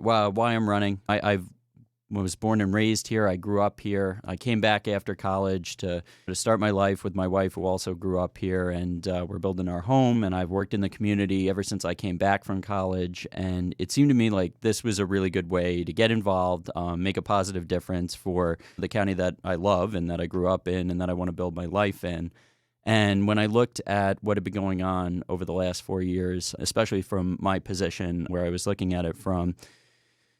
Why I'm running. I was born and raised here. I grew up here. I came back after college to start my life with my wife, who also grew up here, and we're building our home. And I've worked in the community ever since I came back from college. And it seemed to me like this was a really good way to get involved, make a positive difference for the county that I love and that I grew up in and that I want to build my life in. And when I looked at what had been going on over the last 4 years, especially from my position where I was looking at it from,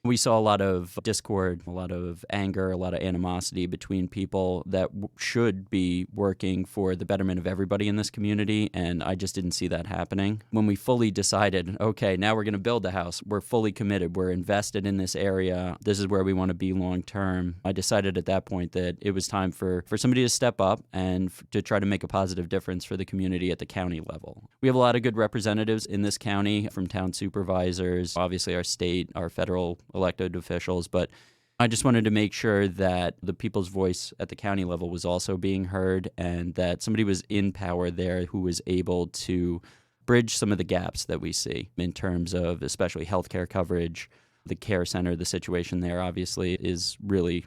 we saw a lot of discord, a lot of anger, a lot of animosity between people that should be working for the betterment of everybody in this community, and I just didn't see that happening. When we fully decided, okay, now we're going to build a house, we're fully committed, we're invested in this area, this is where we want to be long term, I decided at that point that it was time for somebody to step up and to try to make a positive difference for the community at the county level. We have a lot of good representatives in this county, from town supervisors, obviously our state, our federal elected officials, but I just wanted to make sure that the people's voice at the county level was also being heard and that somebody was in power there who was able to bridge some of the gaps that we see in terms of especially healthcare coverage. The care center, the situation there obviously is really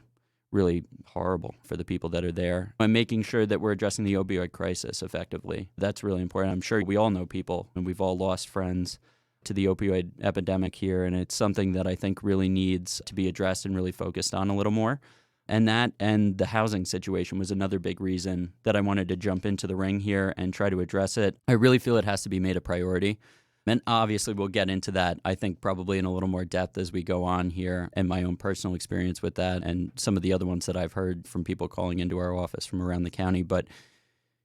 horrible for the people that are there. And making sure that we're addressing the opioid crisis effectively. That's really important. I'm sure we all know people and we've all lost friends to the opioid epidemic here, and it's something that I think really needs to be addressed and really focused on a little more. And that and the housing situation was another big reason that I wanted to jump into the ring here and try to address it. I really feel it has to be made a priority. And obviously we'll get into that, I think, probably in a little more depth as we go on here and my own personal experience with that and some of the other ones that I've heard from people calling into our office from around the county. But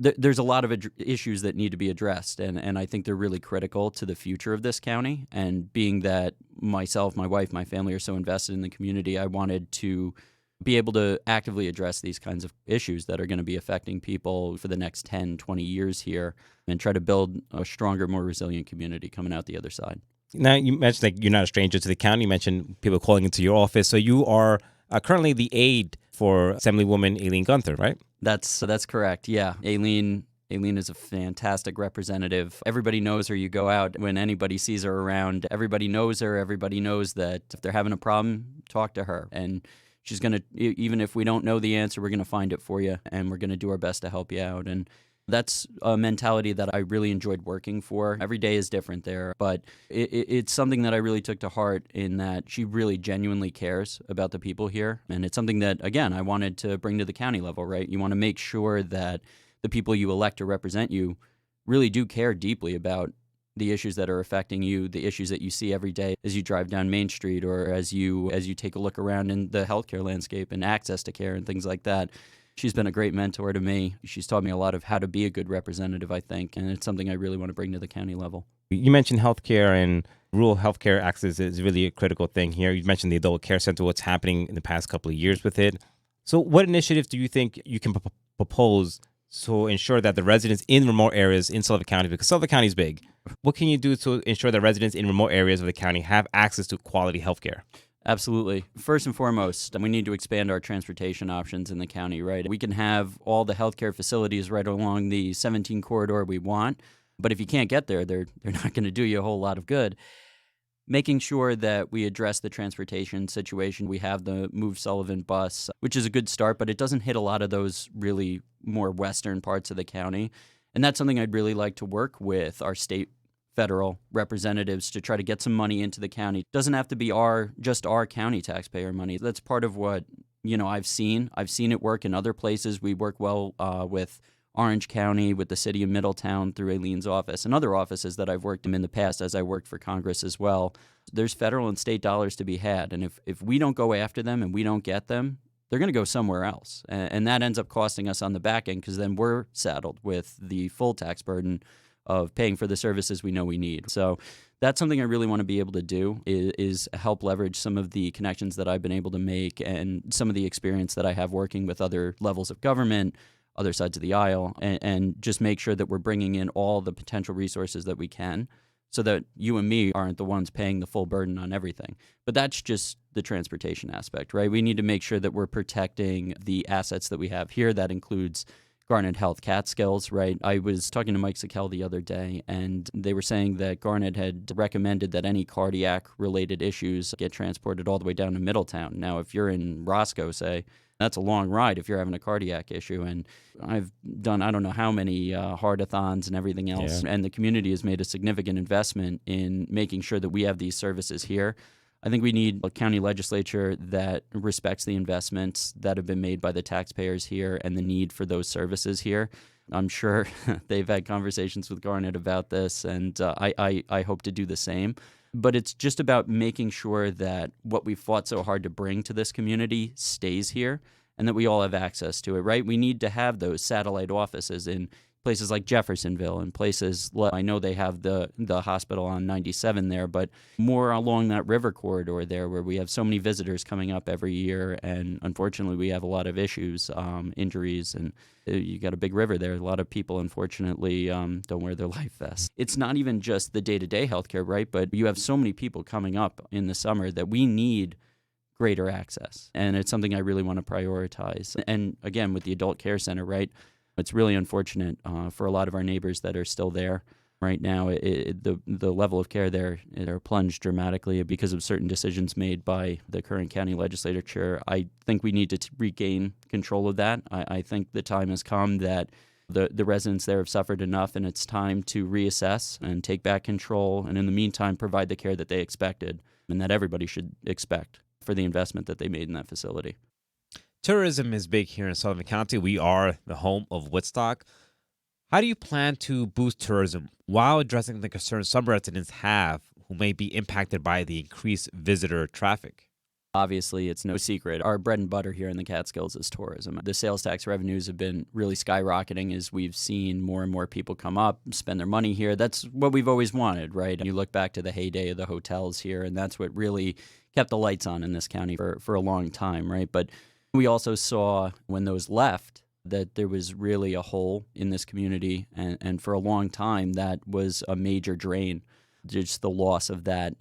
there's a lot of issues that need to be addressed, and I think they're really critical to the future of this county. And being that myself, my wife, my family are so invested in the community, I wanted to be able to actively address these kinds of issues that are going to be affecting people for the next 10, 20 years here and try to build a stronger, more resilient community coming out the other side. Now, you mentioned that you're not a stranger to the county. You mentioned people calling into your office. So you are currently the aide for Assemblywoman Aileen Gunther, right? That's correct. Yeah. Aileen is a fantastic representative. Everybody knows her. You go out, when anybody sees her around, everybody knows her. Everybody knows that if they're having a problem, talk to her. And she's going to, even if we don't know the answer, we're going to find it for you, and we're going to do our best to help you out. And that's a mentality that I really enjoyed working for. Every day is different there, but it's something that I really took to heart in that she really genuinely cares about the people here. And it's something that, again, I wanted to bring to the county level, right? You want to make sure that the people you elect to represent you really do care deeply about the issues that are affecting you, the issues that you see every day as you drive down Main Street or as you take a look around in the healthcare landscape and access to care and things like that. She's been a great mentor to me. She's taught me a lot of how to be a good representative, I think, and it's something I really want to bring to the county level. You mentioned healthcare, and rural healthcare access is really a critical thing here. You mentioned the adult care center, what's happening in the past couple of years with it. So what initiatives do you think you can propose to ensure that the residents in remote areas in Sullivan County, because Sullivan County is big, what can you do to ensure that residents in remote areas of the county have access to quality healthcare? Absolutely. First and foremost, we need to expand our transportation options in the county, right? We can have all the healthcare facilities right along the 17 corridor we want, but if you can't get there, they're not going to do you a whole lot of good. Making sure that we address the transportation situation. We have the Move Sullivan bus, which is a good start, but it doesn't hit a lot of those really more western parts of the county. And that's something I'd really like to work with our state federal representatives to try to get some money into the county. It doesn't have to be just our county taxpayer money. That's part of what, I've seen. I've seen it work in other places. We work well with Orange County, with the city of Middletown through Aileen's office and other offices that I've worked in the past as I worked for Congress as well. There's federal and state dollars to be had. And if we don't go after them and we don't get them, they're going to go somewhere else. And that ends up costing us on the back end because then we're saddled with the full tax burden of paying for the services we know we need. So that's something I really want to be able to do is help leverage some of the connections that I've been able to make and some of the experience that I have working with other levels of government, other sides of the aisle, and just make sure that we're bringing in all the potential resources that we can so that you and me aren't the ones paying the full burden on everything. But that's just the transportation aspect, right? We need to make sure that we're protecting the assets that we have here. That includes Garnet Health Catskills, right? I was talking to Mike Sikel the other day, and they were saying that Garnet had recommended that any cardiac-related issues get transported all the way down to Middletown. Now, if you're in Roscoe, say, that's a long ride if you're having a cardiac issue. And I've done, I don't know how many heart-a-thons and everything else, and the community has made a significant investment in making sure that we have these services here. I think we need a county legislature that respects the investments that have been made by the taxpayers here and the need for those services here. I'm sure they've had conversations with Garnet about this, and I hope to do the same. But it's just about making sure that what we fought so hard to bring to this community stays here and that we all have access to it, right? We need to have those satellite offices in places like Jeffersonville and places I know they have the hospital on 97 there, but more along that river corridor there where we have so many visitors coming up every year, and unfortunately we have a lot of issues, injuries, and you got a big river there. A lot of people unfortunately don't wear their life vests. It's not even just the day-to-day healthcare, right? But you have so many people coming up in the summer that we need greater access, and it's something I really want to prioritize. And again, with the adult care center, right? It's really unfortunate for a lot of our neighbors that are still there right now. The level of care there are plunged dramatically because of certain decisions made by the current county legislature. I think we need to regain control of that. I think the time has come that the residents there have suffered enough, and it's time to reassess and take back control, and in the meantime provide the care that they expected and that everybody should expect for the investment that they made in that facility. Tourism is big here in Sullivan County. We are the home of Woodstock. How do you plan to boost tourism while addressing the concerns some residents have who may be impacted by the increased visitor traffic? Obviously, it's no secret. Our bread and butter here in the Catskills is tourism. The sales tax revenues have been really skyrocketing as we've seen more and more people come up, spend their money here. That's what we've always wanted, right? You look back to the heyday of the hotels here, and that's what really kept the lights on in this county for a long time, right? But we also saw when those left that there was really a hole in this community, and for a long time that was a major drain. Just the loss of that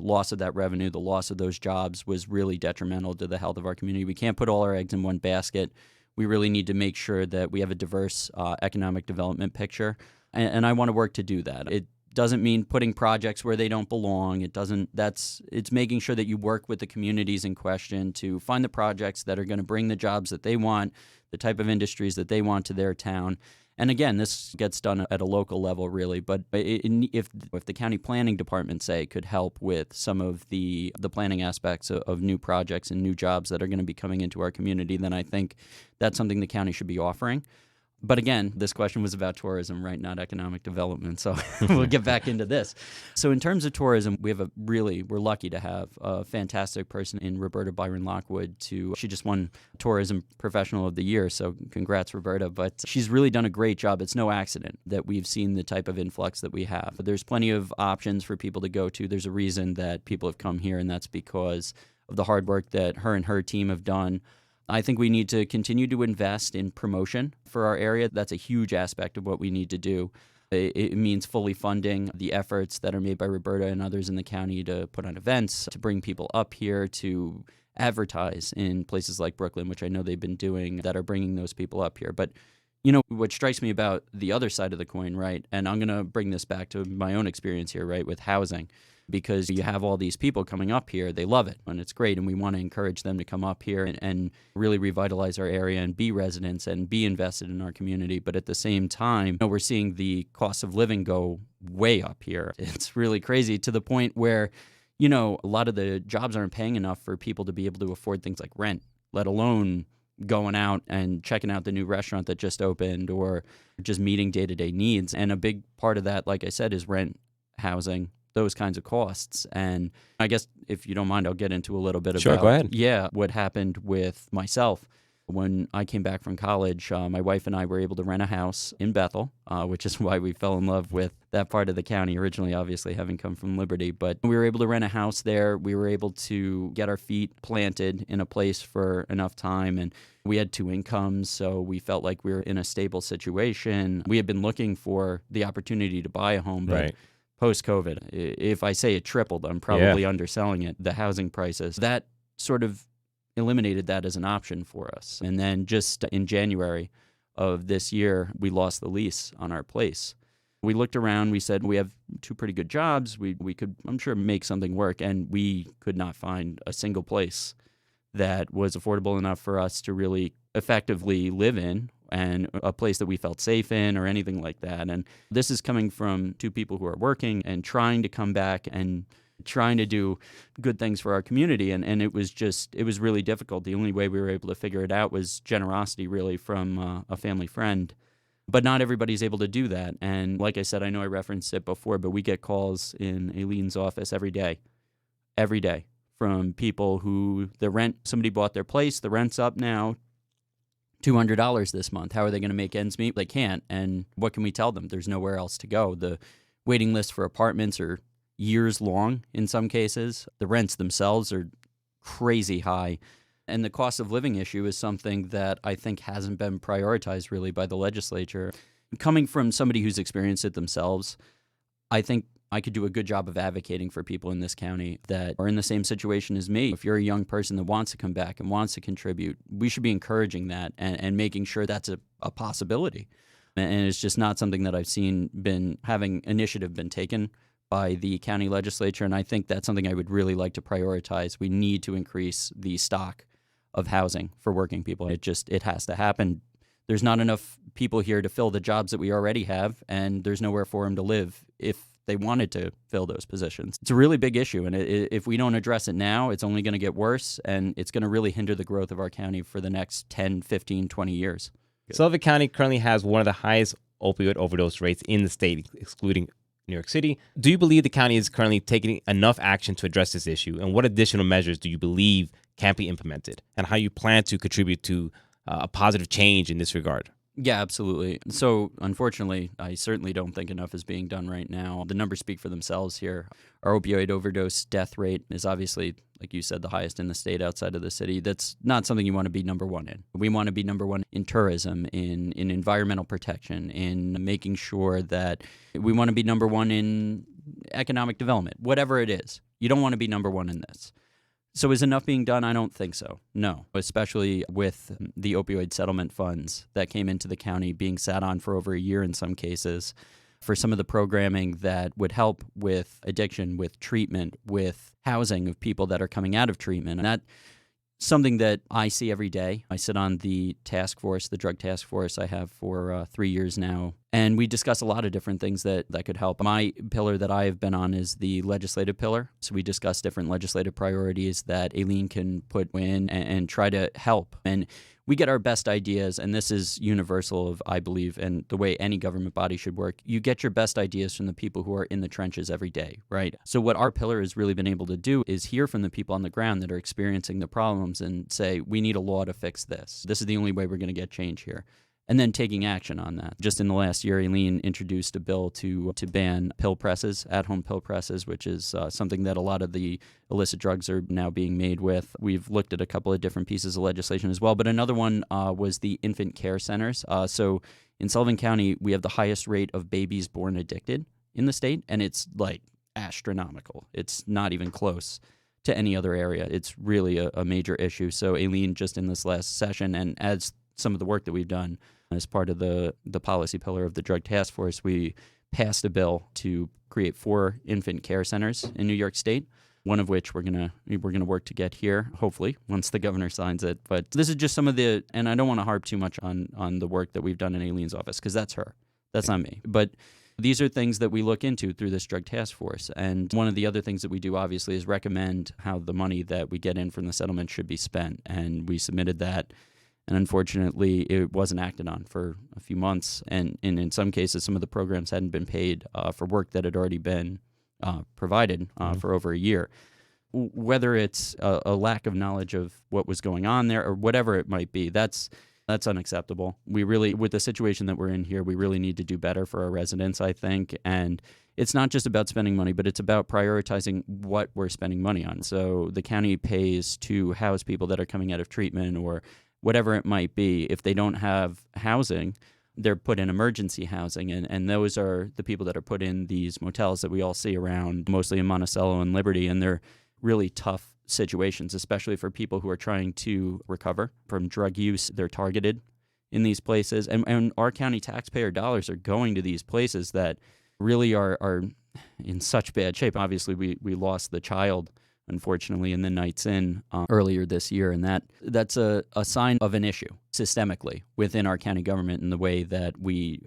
revenue, the loss of those jobs was really detrimental to the health of our community. We can't put all our eggs in one basket. We really need to make sure that we have a diverse economic development picture, and I want to work to do that. It doesn't mean putting projects where they don't belong. It's making sure that you work with the communities in question to find the projects that are going to bring the jobs that they want, the type of industries that they want to their town. And again, this gets done at a local level, really. But if the county planning department, say, could help with some of the planning aspects of new projects and new jobs that are going to be coming into our community, then I think that's something the county should be offering. But again, this question was about tourism, right, not economic development. So we'll get back into this. So in terms of tourism, we're lucky to have a fantastic person in Roberta Byron Lockwood. She just won Tourism Professional of the Year, so congrats, Roberta. But she's really done a great job. It's no accident that we've seen the type of influx that we have. There's plenty of options for people to go to. There's a reason that people have come here, and that's because of the hard work that her and her team have done. I think we need to continue to invest in promotion for our area. That's a huge aspect of what we need to do. It means fully funding the efforts that are made by Roberta and others in the county to put on events, to bring people up here, to advertise in places like Brooklyn, which I know they've been doing, that are bringing those people up here. But what strikes me about the other side of the coin, right, and I'm going to bring this back to my own experience here, right, with housing, because you have all these people coming up here. They love it, and it's great, and we want to encourage them to come up here and really revitalize our area and be residents and be invested in our community. But at the same time, we're seeing the cost of living go way up here. It's really crazy, to the point where, a lot of the jobs aren't paying enough for people to be able to afford things like rent, let alone going out and checking out the new restaurant that just opened or just meeting day-to-day needs. And a big part of that, like I said, is rent, housing, those kinds of costs. And I guess if you don't mind, I'll get into a little bit Sure, about go ahead. What happened with myself. When I came back from college, my wife and I were able to rent a house in Bethel, which is why we fell in love with that part of the county, originally, obviously, having come from Liberty. But we were able to rent a house there. We were able to get our feet planted in a place for enough time. And we had 2 incomes, so we felt like we were in a stable situation. We had been looking for the opportunity to buy a home, but Right. Post-COVID, if I say it tripled, I'm probably underselling it, the housing prices. That sort of eliminated that as an option for us. And then just in January of this year, we lost the lease on our place. We looked around, we said, we have two pretty good jobs. We could, I'm sure, make something work. And we could not find a single place that was affordable enough for us to really effectively live in, and a place that we felt safe in or anything like that. And this is coming from two people who are working and trying to come back and trying to do good things for our community. And it was really difficult. The only way we were able to figure it out was generosity, really, from a family friend. But not everybody's able to do that. And like I said, I know I referenced it before, but we get calls in Aileen's office every day, from people who somebody bought their place, the rent's up now, $200 this month. How are they going to make ends meet? They can't. And what can we tell them? There's nowhere else to go. The waiting lists for apartments are years long in some cases. The rents themselves are crazy high. And the cost of living issue is something that I think hasn't been prioritized really by the legislature. Coming from somebody who's experienced it themselves, I think I could do a good job of advocating for people in this county that are in the same situation as me. If you're a young person that wants to come back and wants to contribute, we should be encouraging that and making sure that's a possibility. And it's just not something that I've seen having initiative been taken by the county legislature. And I think that's something I would really like to prioritize. We need to increase the stock of housing for working people. It has to happen. There's not enough people here to fill the jobs that we already have, and there's nowhere for them to live if they wanted to fill those positions. It's a really big issue, and if we don't address it now, it's only going to get worse, and it's going to really hinder the growth of our county for the next 10, 15, 20 years. Sullivan County currently has one of the highest opioid overdose rates in the state, excluding New York City. Do you believe the county is currently taking enough action to address this issue? And what additional measures do you believe can be implemented? And how you plan to contribute to a positive change in this regard? Yeah, absolutely. So, unfortunately, I certainly don't think enough is being done right now. The numbers speak for themselves here. Our opioid overdose death rate is obviously, like you said, the highest in the state outside of the city. That's not something you want to be number one in. We want to be number one in tourism, in environmental protection, in making sure that we want to be number one in economic development, whatever it is. You don't want to be number one in this. So is enough being done? I don't think so. No, especially with the opioid settlement funds that came into the county being sat on for over a year in some cases for some of the programming that would help with addiction, with treatment, with housing of people that are coming out of treatment. And that's something that I see every day. I sit on the task force, the drug task force I have for 3 years now. And we discuss a lot of different things that could help. My pillar that I have been on is the legislative pillar. So we discuss different legislative priorities that Aileen can put in and try to help. And we get our best ideas, and this is universal of, I believe, and the way any government body should work. You get your best ideas from the people who are in the trenches every day, right? So what our pillar has really been able to do is hear from the people on the ground that are experiencing the problems and say, we need a law to fix this. This is the only way we're going to get change here. And then taking action on that. Just in the last year, Aileen introduced a bill to ban pill presses, at-home pill presses, which is something that a lot of the illicit drugs are now being made with. We've looked at a couple of different pieces of legislation as well, but another one was the infant care centers. So in Sullivan County, we have the highest rate of babies born addicted in the state, and it's like astronomical. It's not even close to any other area. It's really a major issue. So Aileen, just in this last session, and as some of the work that we've done, as part of the policy pillar of the drug task force, we passed a bill to create 4 infant care centers in New York State, one of which we're gonna work to get here, hopefully, once the governor signs it. But this is just some of the, and I don't want to harp too much on the work that we've done in Aileen's office, because that's her. That's not me. But these are things that we look into through this drug task force. And one of the other things that we do, obviously, is recommend how the money that we get in from the settlement should be spent. And we submitted that. And unfortunately, it wasn't acted on for a few months. And in some cases, some of the programs hadn't been paid for work that had already been provided for over a year. Whether it's a lack of knowledge of what was going on there or whatever it might be, that's unacceptable. We really, with the situation that we're in here, we really need to do better for our residents, I think. And it's not just about spending money, but it's about prioritizing what we're spending money on. So the county pays to house people that are coming out of treatment or whatever it might be. If they don't have housing, they're put in emergency housing, and those are the people that are put in these motels that we all see around, mostly in Monticello and Liberty, and they're really tough situations, especially for people who are trying to recover from drug use. They're targeted in these places. And our county taxpayer dollars are going to these places that really are in such bad shape. Obviously, we lost the child, unfortunately, in the Knights Inn earlier this year, and that's a sign of an issue systemically within our county government in the way that we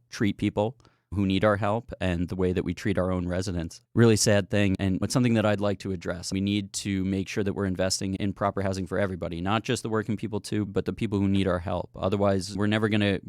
treat people who need our help and the way that we treat our own residents. Really sad thing, and it's something that I'd like to address. We need to make sure that we're investing in proper housing for everybody, not just the working people too, but the people who need our help. Otherwise, we're never gonna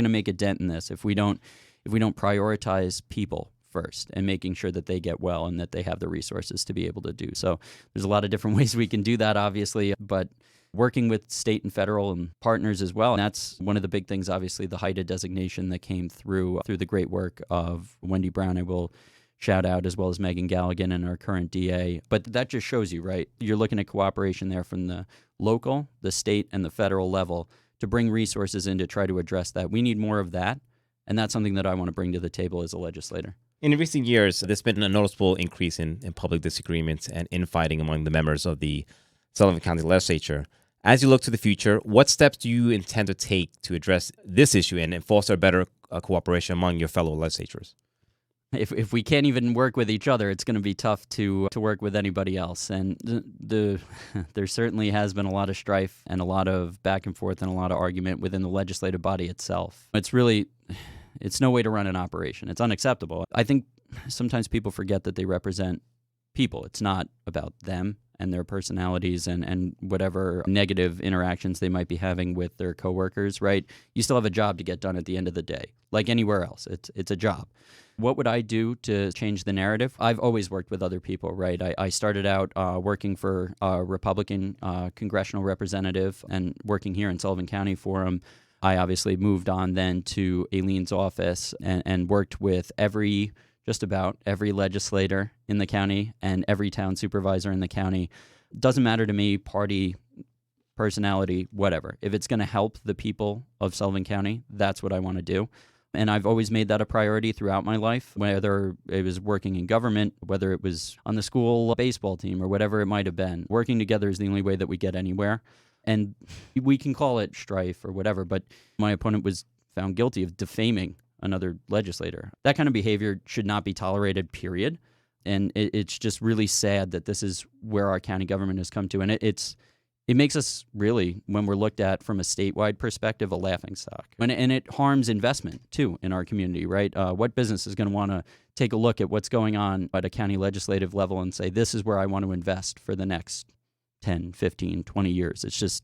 make a dent in this if we don't prioritize people first and making sure that they get well and that they have the resources to be able to do so. There's a lot of different ways we can do that, obviously, but working with state and federal and partners as well. And that's one of the big things, obviously, the HIDA designation that came through the great work of Wendy Brown, I will shout out, as well as Megan Galligan and our current DA. But that just shows you, right? You're looking at cooperation there from the local, the state, and the federal level to bring resources in to try to address that. We need more of that. And that's something that I want to bring to the table as a legislator. In recent years, there's been a noticeable increase in public disagreements and infighting among the members of the Sullivan County Legislature. As you look to the future, what steps do you intend to take to address this issue and foster better cooperation among your fellow legislators? If we can't even work with each other, it's going to be tough to work with anybody else. And there certainly has been a lot of strife and a lot of back and forth and a lot of argument within the legislative body itself. It's no way to run an operation. It's unacceptable. I think sometimes people forget that they represent people. It's not about them and their personalities and whatever negative interactions they might be having with their coworkers, right? You still have a job to get done at the end of the day. Like anywhere else, it's a job. What would I do to change the narrative? I've always worked with other people, right? I started out working for a Republican congressional representative and working here in Sullivan County for him. I obviously moved on then to Aileen's office and worked with just about every legislator in the county and every town supervisor in the county. Doesn't matter to me, party, personality, whatever. If it's going to help the people of Sullivan County, that's what I want to do. And I've always made that a priority throughout my life, whether it was working in government, whether it was on the school baseball team or whatever it might have been. Working together is the only way that we get anywhere. And we can call it strife or whatever, but my opponent was found guilty of defaming another legislator. That kind of behavior should not be tolerated, period. And it's just really sad that this is where our county government has come to. And it makes us really, when we're looked at from a statewide perspective, a laughingstock. And it harms investment, too, in our community, right? What business is going to want to take a look at what's going on at a county legislative level and say, this is where I want to invest for the next 10, 15, 20 years. It's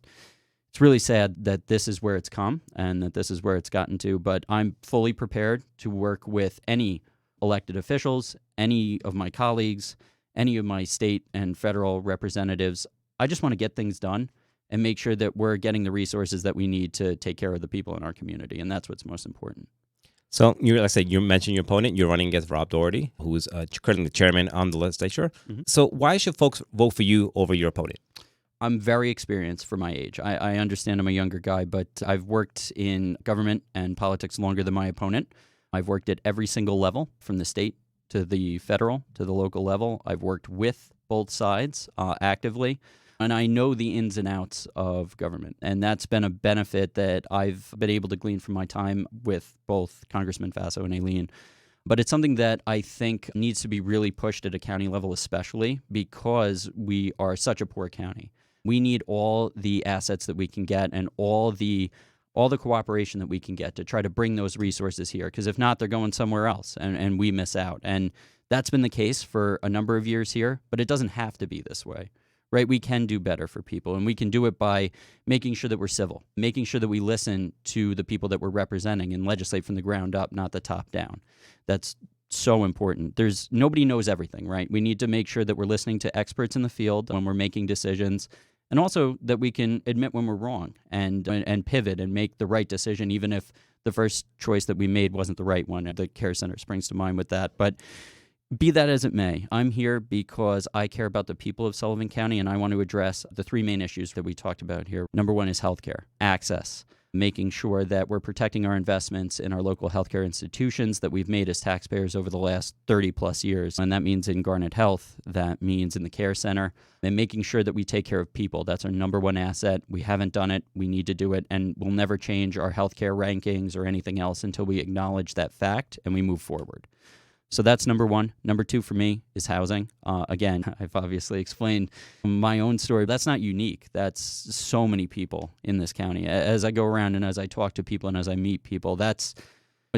really sad that this is where it's come and that this is where it's gotten to, but I'm fully prepared to work with any elected officials, any of my colleagues, any of my state and federal representatives. I just want to get things done and make sure that we're getting the resources that we need to take care of the people in our community, and that's what's most important. So, like I said, you mentioned your opponent. You're running against Rob Doherty, who is currently the chairman on the legislature. Mm-hmm. So why should folks vote for you over your opponent? I'm very experienced for my age. I understand I'm a younger guy, but I've worked in government and politics longer than my opponent. I've worked at every single level, from the state to the federal to the local level. I've worked with both sides actively. And I know the ins and outs of government. And that's been a benefit that I've been able to glean from my time with both Congressman Faso and Aileen. But it's something that I think needs to be really pushed at a county level, especially because we are such a poor county. We need all the assets that we can get and all the cooperation that we can get to try to bring those resources here. Because if not, they're going somewhere else and we miss out. And that's been the case for a number of years here, but it doesn't have to be this way. Right? We can do better for people, and we can do it by making sure that we're civil, making sure that we listen to the people that we're representing and legislate from the ground up, not the top down. That's so important. Nobody knows everything, right? We need to make sure that we're listening to experts in the field when we're making decisions, and also that we can admit when we're wrong and pivot and make the right decision, even if the first choice that we made wasn't the right one. The Care Center springs to mind with that, but be that as it may, I'm here because I care about the people of Sullivan County, and I want to address the three main issues that we talked about here. Number one is healthcare, access. making sure that we're protecting our investments in our local healthcare institutions that we've made as taxpayers over the last 30 plus years. And that means in Garnet Health, that means in the care center, and making sure that we take care of people. That's our number one asset. We haven't done it. We need to do it. And we'll never change our healthcare rankings or anything else until we acknowledge that fact and we move forward. So that's number one. Number two for me is housing. Again, I've obviously explained my own story. That's not unique. That's so many people in this county. As I go around and as I talk to people and as I meet people, it's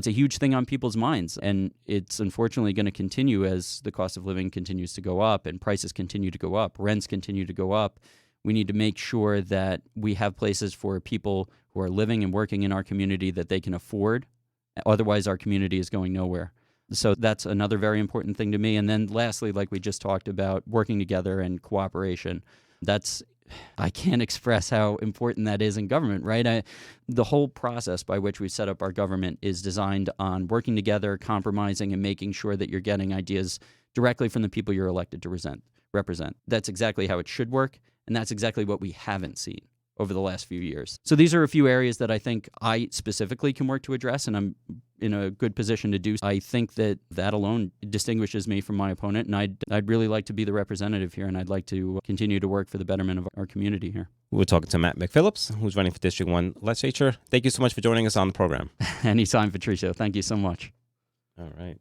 a huge thing on people's minds. And it's unfortunately going to continue as the cost of living continues to go up and prices continue to go up, rents continue to go up. We need to make sure that we have places for people who are living and working in our community that they can afford. Otherwise, our community is going nowhere. So that's another very important thing to me. And then lastly, like we just talked about, working together and cooperation. I can't express how important that is in government, right? The whole process by which we set up our government is designed on working together, compromising, and making sure that you're getting ideas directly from the people you're elected to represent. That's exactly how it should work, and that's exactly what we haven't seen over the last few years. So these are a few areas that I think I specifically can work to address, and I'm in a good position to do so. I think that alone distinguishes me from my opponent, and I'd really like to be the representative here, and I'd like to continue to work for the betterment of our community here. We're talking to Matt McPhillips, who's running for District 1 Legislature. Thank you so much for joining us on the program. Anytime, Patricio. Thank you so much. All right.